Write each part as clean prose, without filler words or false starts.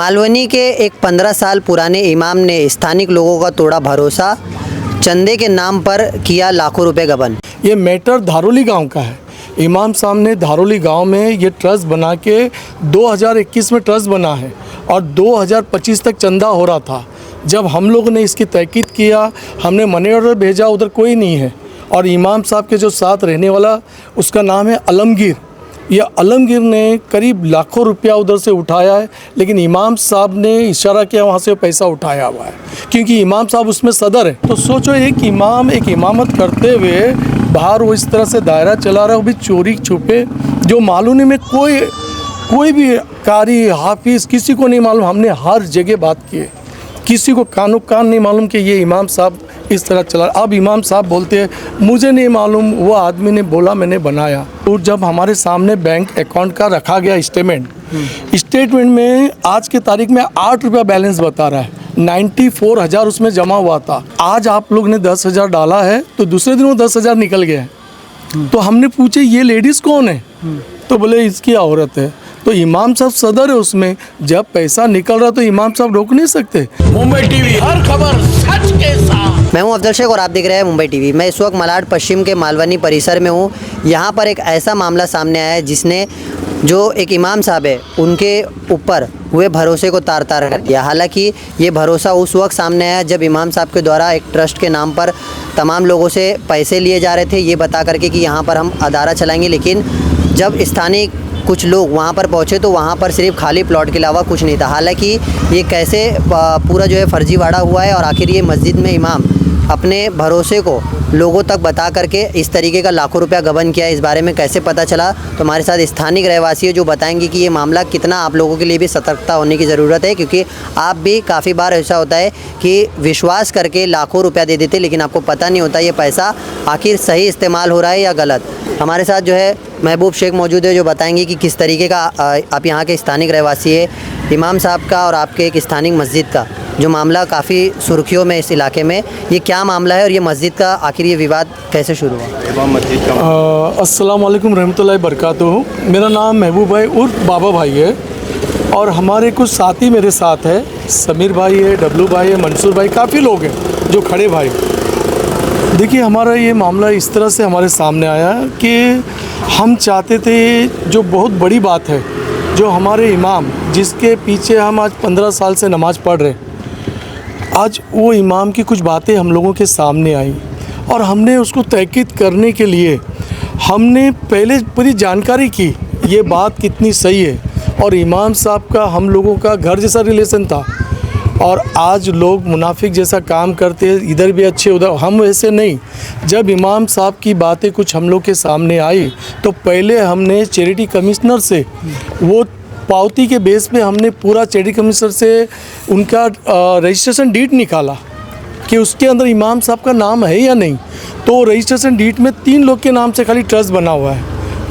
मालवनी के एक 15 साल पुराने इमाम ने स्थानिक लोगों का तोड़ा भरोसा, चंदे के नाम पर किया लाखों रुपए गबन। ये मैटर धारोली गांव का है। इमाम साहब ने धारोली गांव में ये ट्रस्ट बना के 2021 में ट्रस्ट बना है और 2025 तक चंदा हो रहा था। जब हम लोग ने इसकी तहकीक किया, हमने मनी ऑर्डर भेजा, उधर कोई नहीं है। और इमाम साहब के जो साथ रहने वाला, उसका नाम है अलमगीर। यह अलमगीर ने करीब लाखों रुपया उधर से उठाया है, लेकिन इमाम साहब ने इशारा किया वहाँ से पैसा उठाया हुआ है, क्योंकि इमाम साहब उसमें सदर है। तो सोचो, एक इमाम एक इमामत करते हुए बाहर वो इस तरह से दायरा चला रहा है, वो भी चोरी छुपे, जो मालूम नहीं। में कोई भी कारी हाफिज़ किसी को नहीं मालूम। हमने हर जगह बात की है, किसी को कान नहीं मालूम कि ये इमाम साहब इस तरह चला। अब इमाम साहब बोलते हैं मुझे नहीं मालूम, वो आदमी ने बोला मैंने बनाया। तो जब हमारे सामने बैंक अकाउंट का रखा गया स्टेटमेंट में आज के तारीख में 8 रुपया बैलेंस बता रहा है, 94,000 उसमें जमा हुआ था। आज आप लोग ने 10,000 डाला है, तो दूसरे दिन वो 10,000 निकल गया है। तो हमने पूछे ये लेडीज़ कौन है, तो बोले इसकी औरत है। तो इमाम साहब सदर है उसमें। जब पैसा निकल रहा तो इमाम साहब रोक नहीं सकते। मुंबई टीवी, हर खबर सच के साथ। मैं हूं अफजल शेख और आप देख रहे हैं मुंबई टीवी। मैं इस वक्त मलाड पश्चिम के मालवनी परिसर में हूं। यहां पर एक ऐसा मामला सामने आया है जिसने जो एक इमाम साहब है उनके ऊपर हुए भरोसे को तार तार कर दिया। हालांकि ये भरोसा उस वक्त सामने आया जब इमाम साहब के द्वारा एक ट्रस्ट के नाम पर तमाम लोगों से पैसे लिए जा रहे थे, ये बता करके कि यहाँ पर हम अदारा चलाएँगे। लेकिन जब स्थानीय कुछ लोग वहाँ पर पहुँचे तो वहाँ पर सिर्फ खाली प्लॉट के अलावा कुछ नहीं था। हालांकि ये कैसे पूरा जो है फर्जीवाड़ा हुआ है और आखिर ये मस्जिद में इमाम अपने भरोसे को लोगों तक बता करके इस तरीके का लाखों रुपया गबन किया, इस बारे में कैसे पता चला, तो हमारे साथ स्थानीय रहवासी है जो बताएंगे कि ये मामला कितना आप लोगों के लिए भी सतर्कता होने की ज़रूरत है। क्योंकि आप भी काफ़ी बार ऐसा होता है कि विश्वास करके लाखों रुपया दे देते, लेकिन आपको पता नहीं होता ये पैसा आखिर सही इस्तेमाल हो रहा है या गलत। हमारे साथ जो है महबूब शेख मौजूद है जो बताएंगे कि किस तरीके का आप यहाँ के स्थानिक रहवासी है, इमाम साहब का और आपके एक स्थानिक मस्जिद का जो मामला काफ़ी सुर्खियों में इस इलाके में, ये क्या मामला है और ये मस्जिद का आखिर ये विवाद कैसे शुरू हुआ। अस्सलाम वालेकुम रहमतुल्लाहि बरकातुहू। मेरा नाम महबूब भाई उर्फ बाबा भाई है और हमारे कुछ साथी मेरे साथ है, समीर भाई है, डब्लू भाई है, मंसूर भाई, काफ़ी लोग हैं जो खड़े भाई। देखिए, हमारा ये मामला इस तरह से हमारे सामने आया कि हम चाहते थे, जो बहुत बड़ी बात है, जो हमारे इमाम जिसके पीछे हम आज 15 साल से नमाज़ पढ़ रहे, आज वो इमाम की कुछ बातें हम लोगों के सामने आई और हमने उसको तहकीक करने के लिए हमने पहले पूरी जानकारी की ये बात कितनी सही है। और इमाम साहब का हम लोगों का घर जैसा रिलेशन था और आज लोग मुनाफिक जैसा काम करते हैं, इधर भी अच्छे उधर, हम वैसे नहीं। जब इमाम साहब की बातें कुछ हम लोग के सामने आई तो पहले हमने चैरिटी कमिश्नर से वो पावती के बेस पे हमने पूरा चैरिटी कमिश्नर से उनका रजिस्ट्रेशन डीड निकाला कि उसके अंदर इमाम साहब का नाम है या नहीं। तो रजिस्ट्रेशन डीड में 3 लोग के नाम से खाली ट्रस्ट बना हुआ है,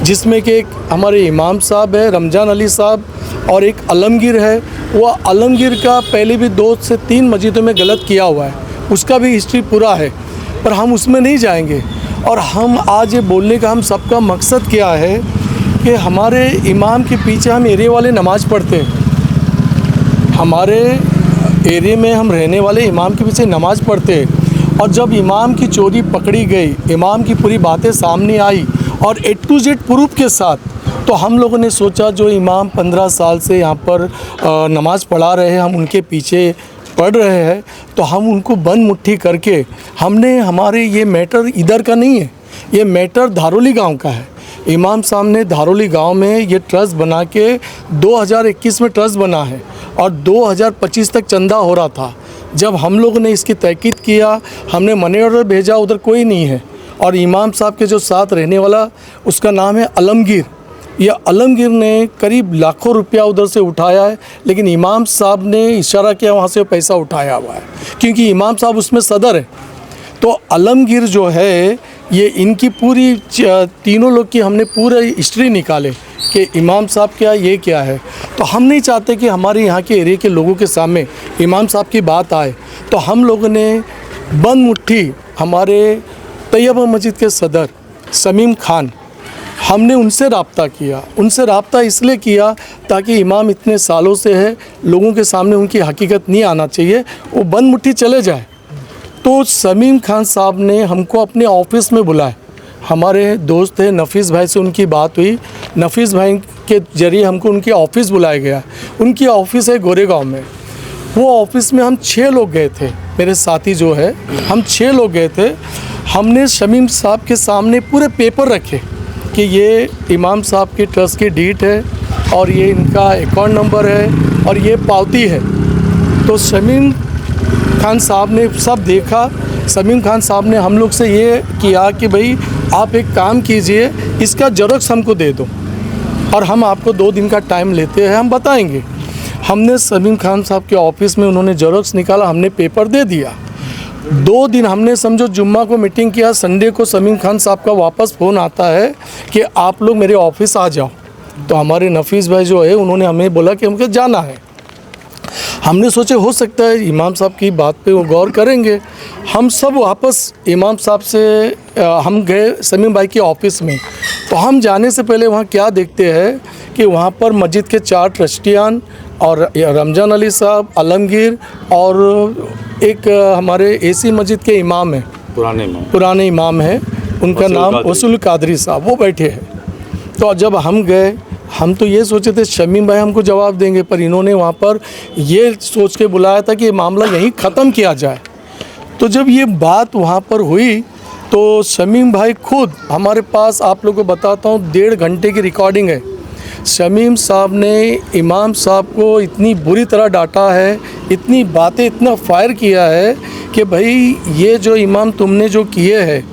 जिसमें कि एक हमारे इमाम साहब है, रमज़ान अली साहब, और एक अलमगीर है। वो अलमगीर का पहले भी 2 से 3 मस्जिदों में गलत किया हुआ है, उसका भी हिस्ट्री पूरा है, पर हम उसमें नहीं जाएंगे। और हम आज ये बोलने का हम सबका मकसद क्या है कि हमारे इमाम के पीछे हम एरिया वाले नमाज़ पढ़ते हैं, हमारे एरिया में हम रहने वाले इमाम के पीछे नमाज़ पढ़ते हैं। और जब इमाम की चोरी पकड़ी गई, इमाम की पूरी बातें सामने आई और A to Z प्रूफ के साथ, तो हम लोगों ने सोचा जो इमाम 15 साल से यहाँ पर नमाज़ पढ़ा रहे हैं, हम उनके पीछे पढ़ रहे हैं, तो हम उनको बंद मुट्ठी करके हमने, हमारे ये मैटर इधर का नहीं है, ये मैटर धारोली गांव का है। इमाम साहब ने धारोली गांव में ये ट्रस्ट बना के 2021 में ट्रस्ट बना है और 2025 तक चंदा हो रहा था। जब हम लोग ने इसकी तहकीक किया, हमने मनी ऑर्डर भेजा, उधर कोई नहीं है। और इमाम साहब के जो साथ रहने वाला, उसका नाम है अलमगीर। यह अलमगीर ने करीब लाखों रुपया उधर से उठाया है, लेकिन इमाम साहब ने इशारा किया वहाँ से पैसा उठाया हुआ है, क्योंकि इमाम साहब उसमें सदर है। तो अलमगीर जो है, ये इनकी पूरी 3 लोग की हमने पूरे हिस्ट्री निकाले कि इमाम साहब क्या, ये क्या है। तो हम नहीं चाहते कि हमारे यहाँ के एरिया के लोगों के सामने इमाम साहब की बात आए, तो हम लोगों ने बंद मुट्ठी हमारे तैयबा मस्जिद के सदर समीम खान हमने उनसे रब्ता किया। उनसे रब्ता इसलिए किया ताकि इमाम इतने सालों से है, लोगों के सामने उनकी हकीकत नहीं आना चाहिए, वो बंद मुट्ठी चले जाए। तो शमीम खान साहब ने हमको अपने ऑफिस में बुलाया। हमारे दोस्त थे नफ़ीस भाई से उनकी बात हुई, नफ़ीस भाई के ज़रिए हमको उनके ऑफिस बुलाया गया। उनकी ऑफिस है गोरेगांव में। वो ऑफिस में हम 6 लोग गए थे, मेरे साथी जो है, हम 6 लोग गए थे। हमने शमीम साहब के सामने पूरे पेपर रखे कि ये इमाम साहब के ट्रस्ट की डीट है और ये इनका अकाउंट नंबर है और ये पावती है। तो शमीम खान साहब ने सब देखा। शमीम खान साहब ने हम लोग से ये किया कि भाई आप एक काम कीजिए, इसका ज़ेरॉक्स हमको दे दो और हम आपको 2 दिन का टाइम लेते हैं, हम बताएंगे। हमने शमीम खान साहब के ऑफिस में, उन्होंने ज़ेरॉक्स निकाला, हमने पेपर दे दिया। 2 दिन हमने समझो जुम्मा को मीटिंग किया, संडे को शमीम खान साहब का वापस फ़ोन आता है कि आप लोग मेरे ऑफिस आ जाओ। तो हमारे नफ़ीस भाई जो है उन्होंने हमें बोला कि हमको जाना है। हमने सोचे हो सकता है इमाम साहब की बात पे वो गौर करेंगे। हम सब वापस इमाम साहब से हम गए शमीम भाई के ऑफिस में। तो हम जाने से पहले वहाँ क्या देखते हैं कि वहाँ पर मस्जिद के 4 ट्रस्टियान और रमज़ान अली साहब, आलमगीर और एक हमारे एसी मस्जिद के इमाम हैं, पुराने इमाम हैं, उनका नाम वसूल कादरी साहब, वो बैठे हैं। तो जब हम गए, हम तो ये सोचे थे शमीम भाई हमको जवाब देंगे, पर इन्होंने वहाँ पर ये सोच के बुलाया था कि ये मामला यहीं ख़त्म किया जाए। तो जब ये बात वहाँ पर हुई तो शमीम भाई खुद हमारे पास, आप लोगों को बताता हूँ, 1.5 घंटे की रिकॉर्डिंग है। शमीम साहब ने इमाम साहब को इतनी बुरी तरह डांटा है, इतनी बातें, इतना फायर किया है कि भाई ये जो इमाम तुमने जो किए हैं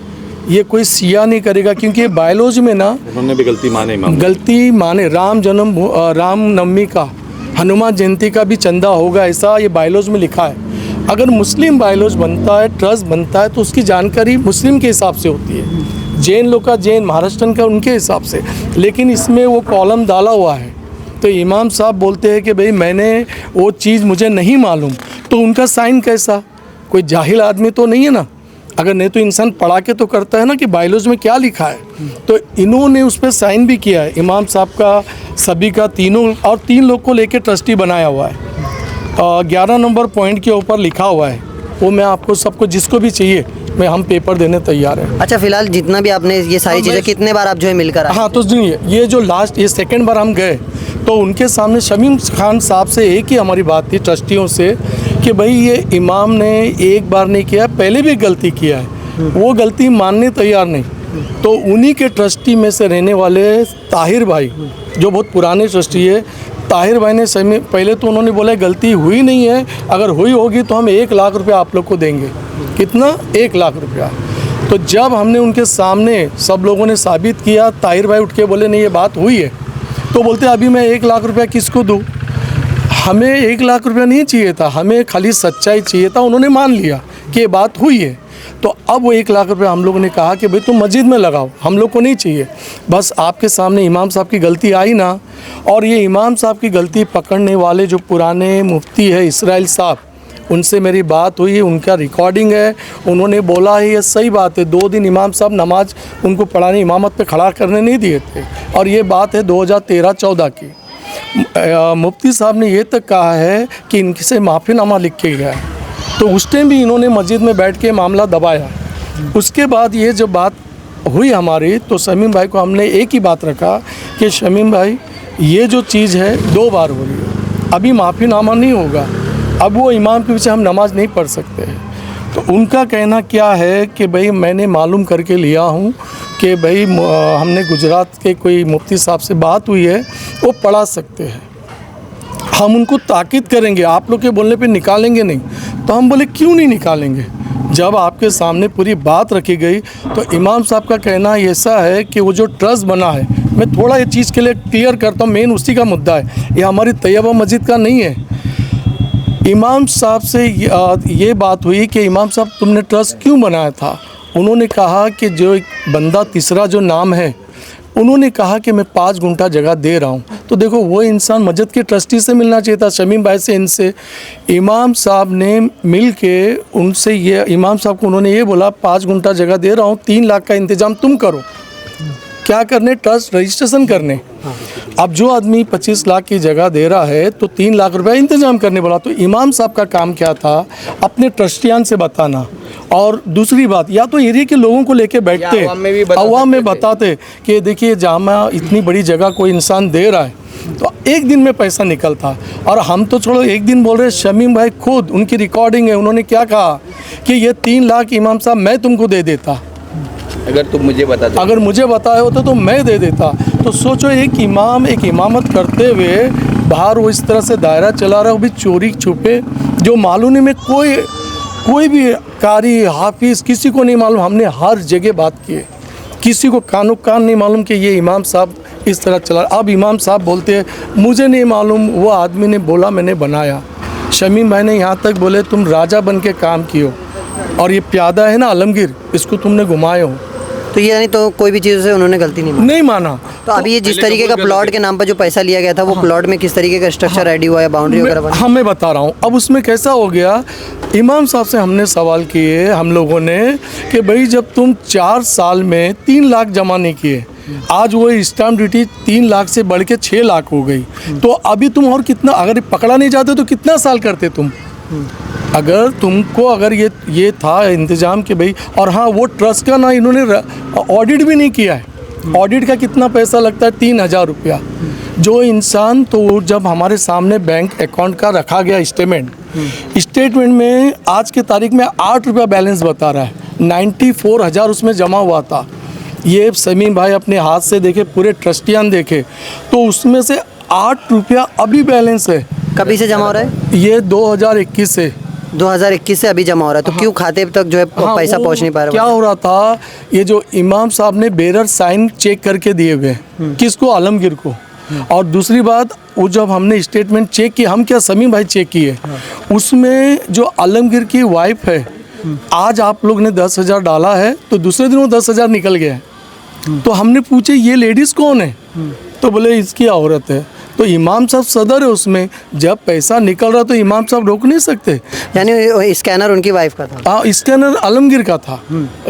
ये कोई सिया नहीं करेगा, क्योंकि ये बायोलॉजी में ना उन्होंने भी गलती माने इमाम, गलती माने। राम नवमी का, हनुमान जयंती का भी चंदा होगा, ऐसा ये बायोलॉजी में लिखा है। अगर मुस्लिम बायोलॉजी बनता है, ट्रस्ट बनता है, तो उसकी जानकारी मुस्लिम के हिसाब से होती है, जैन लोग का जैन, महाराष्ट्रन का उनके हिसाब से। लेकिन इसमें वो कॉलम डाला हुआ है। तो इमाम साहब बोलते हैं कि भाई मैंने वो चीज़ मुझे नहीं मालूम। तो उनका साइन कैसा? कोई जाहिल आदमी तो नहीं है ना, अगर नहीं तो इंसान पढ़ा के तो करता है ना कि बायोलॉजी में क्या लिखा है। तो इन्होंने उस पर साइन भी किया है, इमाम साहब का, सभी का, तीनों, और 3 लोग को लेके ट्रस्टी बनाया हुआ है। 11 नंबर पॉइंट के ऊपर लिखा हुआ है, वो मैं आपको सबको जिसको भी चाहिए मैं हम पेपर देने तैयार हैं। अच्छा, फिलहाल जितना भी आपने ये सारी चीज़ें, कितने बार आप जो है मिलकर आए? हाँ, तो सुनिए, ये जो लास्ट, ये 2nd बार हम गए तो उनके सामने शमीम खान साहब से एक ही हमारी बात थी ट्रस्टियों से कि भाई ये इमाम ने एक बार नहीं किया, पहले भी गलती किया है, वो गलती मानने तैयार नहीं। तो उन्हीं के ट्रस्टी में से रहने वाले ताहिर भाई, जो बहुत पुराने ट्रस्टी है, ताहिर भाई ने पहले तो उन्होंने बोला गलती हुई नहीं है, अगर हुई होगी तो हम 1 लाख रुपया आप लोग को देंगे। कितना? 1 लाख रुपया। तो जब हमने उनके सामने सब लोगों ने साबित किया, ताहिर भाई उठ के बोले नहीं ये बात हुई है। तो बोलते अभी मैं 1 लाख रुपया किसको दूँ? हमें 1 लाख रुपया नहीं चाहिए था, हमें खाली सच्चाई चाहिए था। उन्होंने मान लिया कि ये बात हुई है। तो अब वो 1 लाख रुपया हम लोगों ने कहा कि भाई तुम मस्जिद में लगाओ, हम लोग को नहीं चाहिए। बस आपके सामने इमाम साहब की गलती आई ना, और ये इमाम साहब की गलती पकड़ने वाले जो पुराने मुफ्ती है इसराइल साहब, उनसे मेरी बात हुई, उनका रिकॉर्डिंग है। उन्होंने बोला है ये सही बात है, 2 दिन इमाम साहब नमाज उनको पढ़ाने, इमामत पे खड़ा करने नहीं दिए थे, और ये बात है 2013-14 की। मुफ्ती साहब ने ये तक कहा है कि इनसे माफ़ीनामा लिख के गया है। तो उस टाइम भी इन्होंने मस्जिद में बैठ के मामला दबाया। उसके बाद ये जब बात हुई हमारी, तो शमीम भाई को हमने एक ही बात रखा कि शमीम भाई ये जो चीज़ है 2 बार हो रही है, अभी माफ़ीनामा नहीं होगा, अब वो इमाम के पीछे हम नमाज नहीं पढ़ सकते हैं। तो उनका कहना क्या है कि भाई मैंने मालूम करके लिया हूँ कि भाई हमने गुजरात के कोई मुफ्ती साहब से बात हुई है, वो पढ़ा सकते हैं, हम उनको ताकीद करेंगे, आप लोग के बोलने पे निकालेंगे नहीं। तो हम बोले क्यों नहीं निकालेंगे, जब आपके सामने पूरी बात रखी गई। तो इमाम साहब का कहना ऐसा है कि वो जो ट्रस्ट बना है, मैं थोड़ा ये चीज़ के लिए क्लियर करता हूँ, मेन उसी का मुद्दा है, ये हमारी तैयबा मस्जिद का नहीं है। इमाम साहब से ये बात हुई कि इमाम साहब तुमने ट्रस्ट क्यों बनाया था? उन्होंने कहा कि जो एक बंदा, तीसरा जो नाम है, उन्होंने कहा कि मैं 5 गुंठा जगह दे रहा हूँ। तो देखो वो इंसान मस्जिद के ट्रस्टी से मिलना चाहिए था, शमीम भाई से, इनसे। इमाम साहब ने मिल के उनसे इमाम साहब को उन्होंने ये बोला 5 गुंठा जगह दे रहा हूँ, 3 लाख का इंतज़ाम तुम करो। क्या करने, ट्रस्ट रजिस्ट्रेशन करने। अब जो आदमी 25 लाख की जगह दे रहा है तो 3 लाख रुपया इंतजाम करने बोला। तो इमाम साहब का काम क्या था, अपने ट्रस्टियान से बताना। और दूसरी बात, या तो एरिया के लोगों को लेके बैठते, अवाम में बताते कि देखिए जामा इतनी बड़ी जगह कोई इंसान दे रहा है तो एक दिन में पैसा निकलता। और हम तो छोड़ो एक दिन बोल रहे, शमीम भाई खुद उनकी रिकॉर्डिंग है, उन्होंने क्या कहा कि ये 3 लाख इमाम साहब मैं तुमको दे देता, अगर तुम मुझे बता दो, अगर मुझे बताया होता तो मैं दे देता। तो सोचो एक इमाम एक इमामत करते हुए बाहर वो इस तरह से दायरा चला रहा है, वो भी चोरी छुपे, जो मालूम नहीं, में कोई भी कारी हाफिज किसी को नहीं मालूम। हमने हर जगह बात की है, किसी को कान नहीं मालूम कि ये इमाम साहब इस तरह चला। अब इमाम साहब बोलते हैं मुझे नहीं मालूम, वो आदमी ने बोला मैंने बनाया। शमीम भाई ने यहाँ तक बोले तुम राजा बन के काम कियो, और ये प्यादा है ना आलमगीर, इसको तुमने घुमाए हो। तो ये यानी तो कोई भी चीज़ से उन्होंने गलती नहीं माना। तो अभी ये जिस तरीके का प्लॉट के नाम पर जो पैसा लिया गया था, वो प्लॉट में किस तरीके का स्ट्रक्चर रेडी हुआ है, बाउंड्री वगैरह बनी? हाँ मैं बता रहा हूँ। अब उसमें कैसा हो गया, इमाम साहब से हमने सवाल किए हम लोगों ने कि भाई जब तुम 4 साल में 3 लाख जमा नहीं किए, आज वो स्टाम्प ड्यूटी 3 लाख से बढ़ के 6 लाख हो गई, तो अभी तुम और कितना, अगर पकड़ा नहीं जाते तो कितना साल करते तुम? अगर तुमको अगर ये था इंतज़ाम कि भाई, और हाँ वो ट्रस्ट का ना इन्होंने ऑडिट भी नहीं किया है। ऑडिट का कितना पैसा लगता है, 3,000 रुपया। जो इंसान, तो जब हमारे सामने बैंक अकाउंट का रखा गया स्टेटमेंट में आज के तारीख में 8 रुपया बैलेंस बता रहा है, 94,000 उसमें जमा हुआ था। ये शमीम भाई अपने हाथ से देखे, पूरे ट्रस्टियान देखे, तो उसमें से 8 रुपया अभी बैलेंस है। कभी से जमा हो रहा है? ये 2021 से 2021 से अभी जमा हो रहा है। तो क्यों खाते तक जो है पैसा पहुंच नहीं पा रहा? क्या हो रहा था, ये जो इमाम साहब ने बेरर साइन चेक करके दिए हुए, किसको, आलमगीर को। और दूसरी बात, वो जब हमने स्टेटमेंट चेक किया, हम क्या शमीम भाई चेक किए, उसमें जो आलमगीर की वाइफ है, आज आप लोग ने 10,000 डाला है तो दूसरे दिन वो 10,000 निकल गया है। तो हमने पूछे ये लेडीज़ कौन है, तो बोले इसकी औरत है। तो इमाम साहब सदर है उसमें, जब पैसा निकल रहा तो इमाम साहब रोक नहीं सकते। यानी स्कैनर उनकी वाइफ का था? हाँ, स्कैनर आलमगीर का था।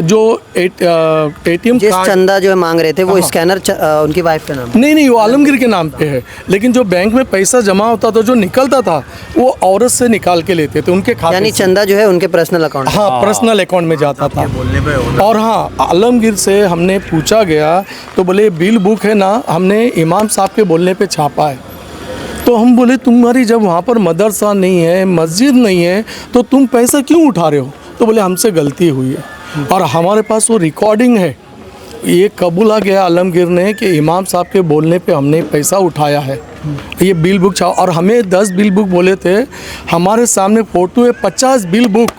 जो ATM जिस चंदा जो है मांग रहे थे, वो स्कैनर उनकी वाइफ का नाम? नहीं, वो आलमगीर के नाम पे है। लेकिन जो बैंक में पैसा जमा होता था, जो निकलता था, वो औरत से निकाल के लेते थे उनके खाते। यानी चंदा जो है उनके पर्सनल अकाउंट? हाँ, पर्सनल अकाउंट में जाता था। और हाँ, आलमगीर से हमने पूछा गया तो बोले बिल बुक है ना, हमने इमाम साहब के बोलने पे छापा है। तो हम बोले तुम्हारी जब वहाँ पर मदरसा नहीं है, मस्जिद नहीं है, तो तुम पैसा क्यों उठा रहे हो? तो बोले हमसे गलती हुई है, और हमारे पास वो रिकॉर्डिंग है। ये कबूला गया आलमगीर ने कि इमाम साहब के बोलने पे हमने पैसा उठाया है। ये बिल बुक और हमें 10 बिल बुक बोले थे, हमारे सामने फ़ोटो है, 50 बिल बुक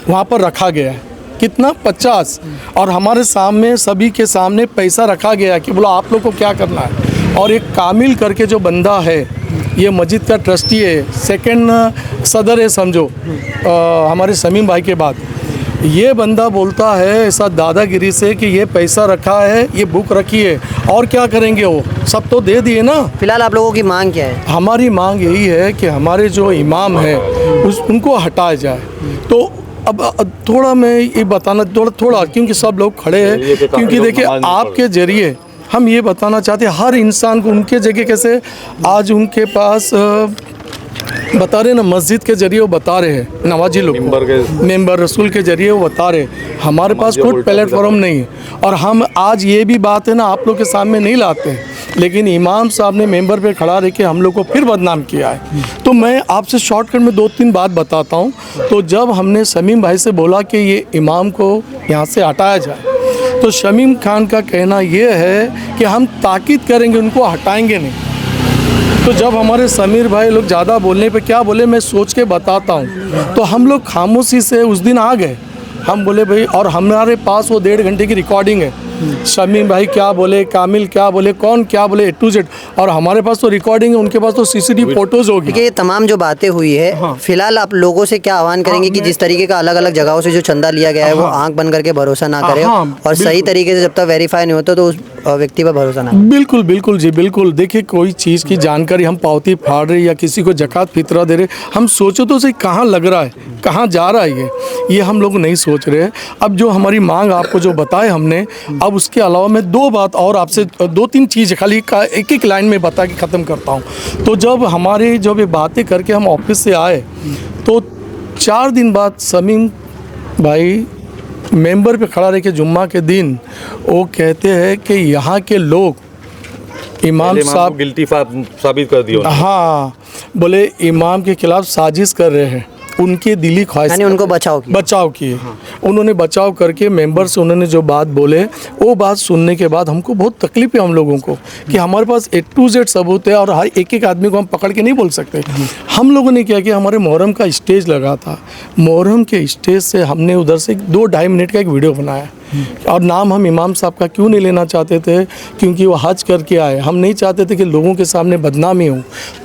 वहाँ पर रखा गया है। कितना? 50। और हमारे सामने, सभी के सामने पैसा रखा गया कि बोला आप लोग को क्या करना है। और एक कामिल करके जो बंदा है, ये मस्जिद का ट्रस्टी है, सेकंड सदर है समझो हमारे शमीम भाई के बाद। ये बंदा बोलता है ऐसा दादागिरी से कि ये पैसा रखा है, ये बुक रखी है, और क्या करेंगे, वो सब तो दे दिए ना। फिलहाल आप लोगों की मांग क्या है? हमारी मांग यही है कि हमारे जो इमाम है उनको हटाया जाए। तो अब थोड़ा मैं ये बताना, थोड़ा क्योंकि सब लोग खड़े हैं, क्योंकि देखिए आपके ज़रिए हम ये बताना चाहते हैं हर इंसान को, उनके जगह कैसे आज उनके पास बता रहे ना, मस्जिद के जरिए वो बता रहे हैं, नवाजी लोग मेंबर रसूल के जरिए वो बता रहे, हमारे पास कोई प्लेटफॉर्म नहीं है। और हम आज ये भी बात है ना आप लोग के सामने नहीं लाते, लेकिन इमाम साहब ने मेंबर पे खड़ा रह के हम लोग को फिर बदनाम किया है। तो मैं आपसे शॉर्टकट में 2-3 बात बताता हूँ। तो जब हमने शमीम भाई से बोला कि ये इमाम को यहाँ से हटाया जाए, तो शमीम खान का कहना ये है कि हम ताकीद करेंगे, उनको हटाएंगे नहीं। तो जब हमारे समीर भाई लोग ज़्यादा बोलने पे क्या बोले, मैं सोच के बताता हूँ। तो हम लोग खामोशी से उस दिन आ गए, हम बोले भाई, और हमारे पास वो 1.5 घंटे की रिकॉर्डिंग है, शमीम भाई क्या बोले, कामिल क्या बोले, कौन क्या बोले, A to Z, और हमारे पास तो रिकॉर्डिंग है, उनके पास तो CCTV फोटोज़ होगी। देखिए ये तमाम जो बातें हुई है, फिलहाल आप लोगों से क्या आह्वान करेंगे कि जिस तरीके का अलग अलग जगहों से जो चंदा लिया गया है, वो आंख बंद करके भरोसा ना करें, और सही तरीके से जब तक वेरीफाई नहीं होता तो उस व्यक्ति पर भरोसा ना करें? बिल्कुल जी, बिल्कुल। देखिए कोई चीज़ की जानकारी हम पावती फाड़ रहे या किसी को ज़कात फितरा दे रहे, हम सोचो तो सही कहाँ लग रहा है, कहाँ जा रहा है ये हम लोग नहीं सोच रहे हैं। अब जो हमारी मांग आपको जो बताए हमने, अब उसके अलावा मैं 2 बात और आपसे 2-3 चीज़ खाली एक लाइन में बता के ख़त्म करता हूँ। तो जब ये बातें करके हम ऑफिस से आए तो 4 दिन बाद समीम भाई मेंबर पे खड़ा रह के जुम्मा के दिन वो कहते हैं कि यहाँ के लोग इमाम साहब गिल्टी साबित कर दिया। हाँ, बोले इमाम के खिलाफ साजिश कर रहे हैं, उनके दिली ख्वाहिश, यानी उनको बचाव किए। उन्होंने बचाव करके मेंबर से उन्होंने जो बात बोले, वो बात सुनने के बाद हमको बहुत तकलीफ है हम लोगों को कि हमारे पास A to Z सबूत है और हर एक आदमी को हम पकड़ के नहीं बोल सकते। हम लोगों ने क्या किया, हमारे मुहर्रम का स्टेज लगा था, मुहर्रम के स्टेज से हमने उधर से 2-2.5 मिनट का एक वीडियो बनाया। और नाम हम इमाम साहब का क्यों नहीं लेना चाहते थे, क्योंकि वो हज करके आए, हम नहीं चाहते थे कि लोगों के सामने बदनामी हो।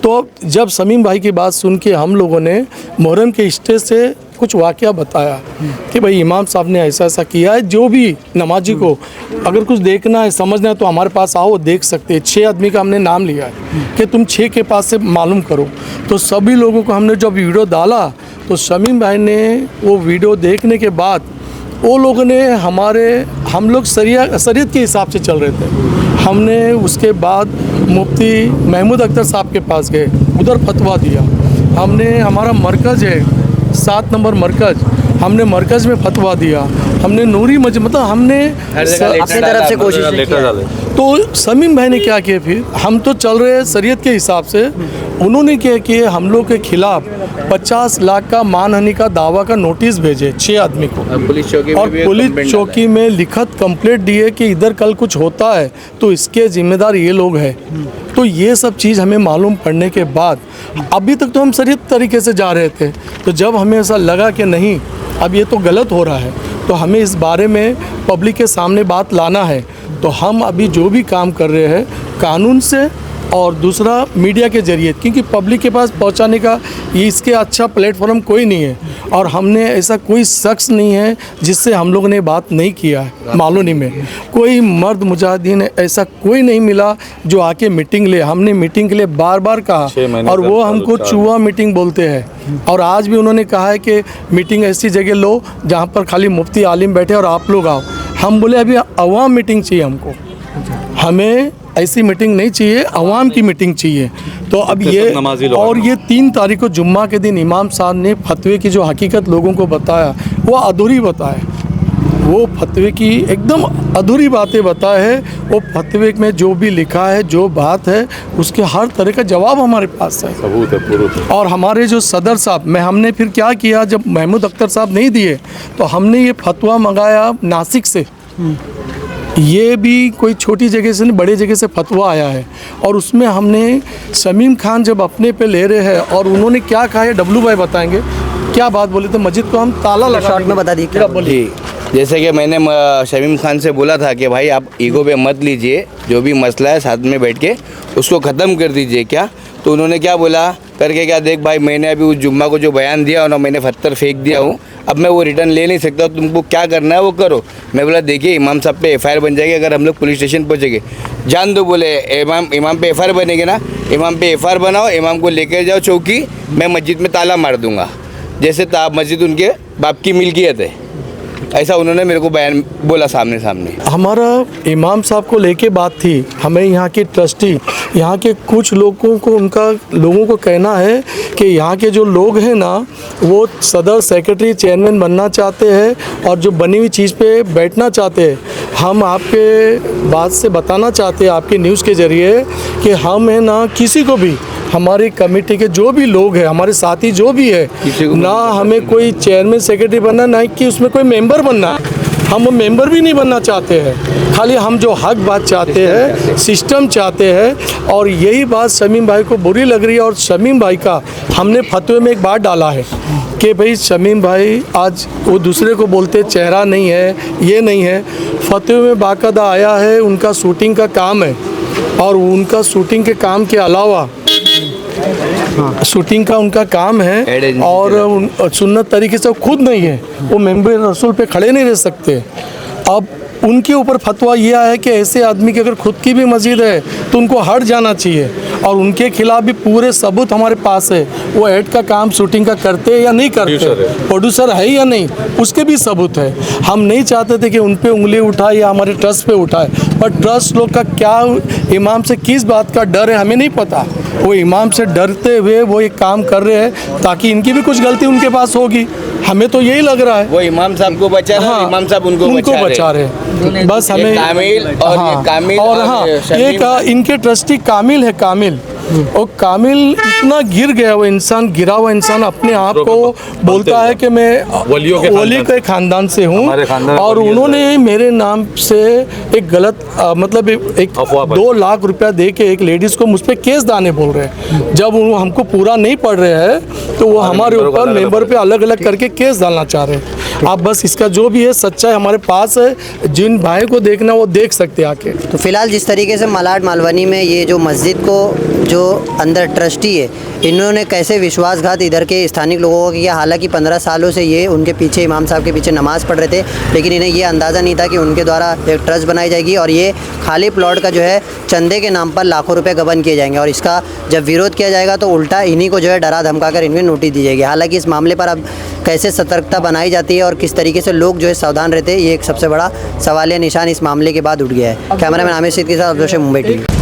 तो जब समीम भाई की बात सुन के हम लोगों ने मुहर्रम के स्टेज से कुछ वाक़या बताया कि भाई इमाम साहब ने ऐसा ऐसा किया है, जो भी नमाजी को अगर कुछ देखना है समझना है तो हमारे पास आओ, देख सकते हैं। 6 आदमी का हमने नाम लिया है कि तुम 6 के पास से मालूम करो। तो सभी लोगों को हमने जब वीडियो डाला तो समीम भाई ने वो वीडियो देखने के बाद वो लोगों ने हम लोग शरीयत के हिसाब से चल रहे थे। हमने उसके बाद मुफ्ती महमूद अख्तर साहब के पास गए, उधर फतवा दिया। हमने हमारा मरकज़ है 7 नंबर मरकज़, हमने मरकज़ में फतवा दिया। हमने नूरी मतलब हमने अपनी तरफ से कोशिश की। तो समीम भाई ने क्या किया, फिर हम तो चल रहे हैं शरीयत के हिसाब से, उन्होंने क्या किया, हम लोग के खिलाफ 50 लाख का मानहानि का दावा का नोटिस भेजे 6 आदमी को, और पुलिस चौकी में लिखत कंप्लेंट दिए कि इधर कल कुछ होता है तो इसके जिम्मेदार ये लोग हैं। तो ये सब चीज़ हमें मालूम पड़ने के बाद अभी तक तो हम शरीयत तरीके से जा रहे थे, तो जब हमें ऐसा लगा कि नहीं अब ये तो गलत हो रहा है, तो हमें इस बारे में पब्लिक के सामने बात लाना है। तो हम अभी जो भी काम कर रहे हैं कानून से और दूसरा मीडिया के ज़रिए, क्योंकि पब्लिक के पास पहुंचाने का ये इसके अच्छा प्लेटफॉर्म कोई नहीं है, और हमने ऐसा कोई शख्स नहीं है जिससे हम लोगों ने बात नहीं किया है। मालूनी में कोई मर्द मुजाहिदीन ऐसा कोई नहीं मिला जो आके मीटिंग ले। हमने मीटिंग के लिए बार बार कहा और वो हमको चूहा मीटिंग बोलते हैं। और आज भी उन्होंने कहा है कि मीटिंग ऐसी जगह लो जहाँ पर खाली मुफ्ती आलिम बैठे और आप लोग आओ। हम बोले अभी अवाम मीटिंग चाहिए हमको, हमें ऐसी मीटिंग नहीं चाहिए, अवाम की मीटिंग चाहिए। तो अब ये और ये 3 तारीख को जुम्मा के दिन इमाम साहब ने फतवे की जो हकीकत लोगों को बताया वो अधूरी बताए, वो फतवे की एकदम अधूरी बातें बताए हैं। वो फतवे में जो भी लिखा है, जो बात है, उसके हर तरह का जवाब हमारे पास है, सबूत है पूरा। और हमारे जो सदर साहब हमने फिर क्या किया, जब महमूद अख्तर साहब नहीं दिए तो हमने ये फतवा मंगाया नासिक से। ये भी कोई छोटी जगह से नहीं, बड़े जगह से फतवा आया है, और उसमें हमने शमीम खान जब अपने पे ले रहे हैं और उन्होंने क्या कहा है, डब्लू भाई बताएंगे क्या बात बोले थे, मस्जिद को हम ताला लगा, शॉर्ट में बता दीजिए। जी, जैसे कि मैंने शमीम खान से बोला था कि भाई आप ईगो पे मत लीजिए, जो भी मसला है साथ में बैठ के उसको ख़त्म कर दीजिए क्या। तो उन्होंने क्या बोला करके, क्या देख भाई मैंने अभी उस जुम्मा को जो बयान दिया और मैंने पत्थर फेंक दिया हूँ, अब मैं वो रिटर्न ले नहीं सकता, तुमको क्या करना है वो करो। मैं बोला देखिए इमाम साहब पे FIR बन जाएगी अगर हम लोग पुलिस स्टेशन पहुँचेंगे, जान दो। बोले इमाम पे FIR बनेगी ना, इमाम पे FIR बनाओ, इमाम को लेकर जाओ चौकी, मैं मस्जिद में ताला मार दूँगा, जैसे मस्जिद उनके बाप की मिल्कियत है, ऐसा उन्होंने मेरे को बयान बोला सामने सामने। हमारा इमाम साहब को लेके बात थी, हमें यहाँ के ट्रस्टी, यहाँ के कुछ लोगों को कहना है कि यहाँ के जो लोग हैं ना वो सदर सेक्रेटरी चेयरमैन बनना चाहते हैं और जो बनी हुई चीज़ पे बैठना चाहते हैं। हम आपके बात से बताना चाहते हैं आपके न्यूज़ के ज़रिए कि हम है ना किसी को भी, हमारी कमेटी के जो भी लोग हैं, हमारे साथी जो भी है ना, हमें कोई चेयरमैन सेक्रेटरी बनना ना कि उसमें कोई मेंबर बनना, हम मेंबर भी नहीं बनना चाहते हैं, खाली हम जो हक बात चाहते हैं, सिस्टम चाहते हैं। और यही बात शमीम भाई को बुरी लग रही है, और शमीम भाई का हमने फतवे में एक बात डाला है कि भाई शमीम भाई आज वो दूसरे को बोलते चेहरा नहीं है, ये नहीं है, फतवे में बाकायदा आया है उनका शूटिंग का काम है, और उनका शूटिंग के काम के अलावा शूटिंग का उनका काम है, और सुन्नत तरीके से खुद नहीं है, वो मेंबर रसूल पे खड़े नहीं रह सकते। अब उनके ऊपर फतवा ये आया है कि ऐसे आदमी की अगर खुद की भी मस्जिद है तो उनको हट जाना चाहिए, और उनके खिलाफ भी पूरे सबूत हमारे पास है। वो ऐड का काम शूटिंग का करते हैं या नहीं करते, प्रोड्यूसर है या नहीं, उसके भी सबूत है। हम नहीं चाहते थे कि उन पे उंगली उठाए या हमारे ट्रस्ट पे उठाए, पर ट्रस्ट लोग का क्या, इमाम से किस बात का डर है हमें नहीं पता। वो इमाम से डरते हुए वो एक काम कर रहे हैं ताकि इनकी भी कुछ गलती उनके पास होगी, हमें तो यही लग रहा है। वो इमाम साहब को बचा रहे हैं, इमाम साहब उनको बचा रहे हैं। बस हमें ये कामिल और ये कामिल और और हाँ, शमीम। एक इनके ट्रस्टी कामिल है, कामिल। और कामिल इतना गिर गया, वो इंसान गिरा हुआ इंसान अपने आप को बोलता है कि मैं वली के खानदान से हूँ, और उन्होंने मेरे नाम से एक गलत मतलब एक 2 लाख रुपया दे के एक लेडीज़ को मुझ पर केस दाने बोल रहे हैं। जब वो हमको पूरा नहीं पढ़ रहे हैं तो वो हमारे ऊपर मेंबर पे अलग अलग करके केस डालना चाह रहे हैं। आप बस इसका जो भी है सच्चाई हमारे पास है, जिन भाई को देखना वो देख सकते हैं आके। तो फिलहाल जिस तरीके से मलाड मालवनी में ये जो मस्जिद को जो अंदर ट्रस्टी है, इन्होंने कैसे विश्वासघात इधर के स्थानिक लोगों को किया। हालांकि 15 सालों से ये उनके पीछे, इमाम साहब के पीछे नमाज़ पढ़ रहे थे, लेकिन इन्हें ये अंदाज़ा नहीं था कि उनके द्वारा एक ट्रस्ट बनाई जाएगी और ये खाली प्लॉट का जो है चंदे के नाम पर लाखों रुपए गबन किए जाएंगे, और इसका जब विरोध किया जाएगा तो उल्टा इन्हीं को जो है डरा धमका कर इनमें नोटिस दी जाएगी। हालांकि इस मामले पर अब कैसे सतर्कता बनाई जाती है और किस तरीके से लोग जो है सावधान रहते हैं, ये एक सबसे बड़ा सवालिया निशान इस मामले के बाद उठ गया है। कैमरामैन आमिर सिद्दीकी के साथ अब्दुल शेख, मुंबई टीवी।